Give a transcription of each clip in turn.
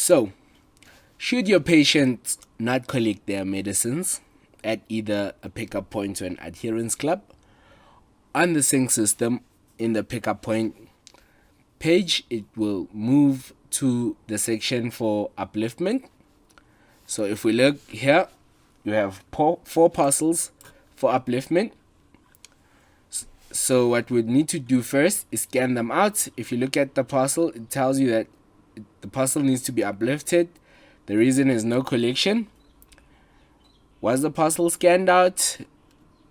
So, should your patients not collect their medicines at either a pickup point or an adherence club, on the SyNCH system, in the pickup point page, it will move to the section for upliftment. So if we look here, you have four parcels for upliftment. So what we need to do first is scan them out. If you look at the parcel, it tells you that the parcel needs to be uplifted. The reason is no collection. Was the parcel scanned out?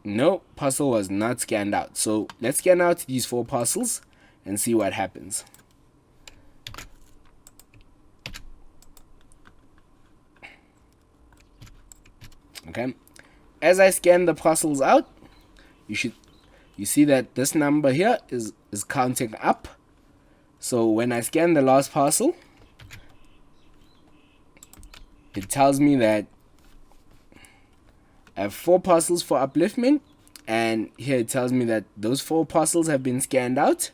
No, parcel was not scanned out. So let's scan out these 4 parcels and see what happens. Okay, as I scan the parcels out, you see that this number here is counting up. So when I scan the last parcel, it tells me that I have 4 parcels for upliftment, and here it tells me that those 4 parcels have been scanned out.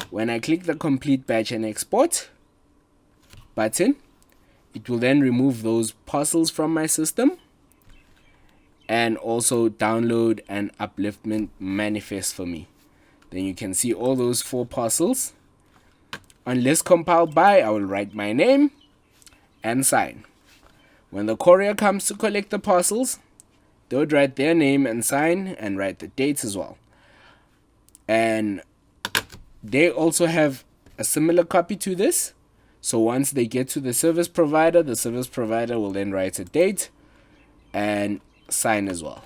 When I click the complete batch and export button, it will then remove those parcels from my system and also download an upliftment manifest for me. Then you can see all those 4 parcels. On list compiled by, I will write my name and sign. When the courier comes to collect the parcels, they would write their name and sign and write the dates as well. And they also have a similar copy to this. So once they get to the service provider will then write a date and sign as well.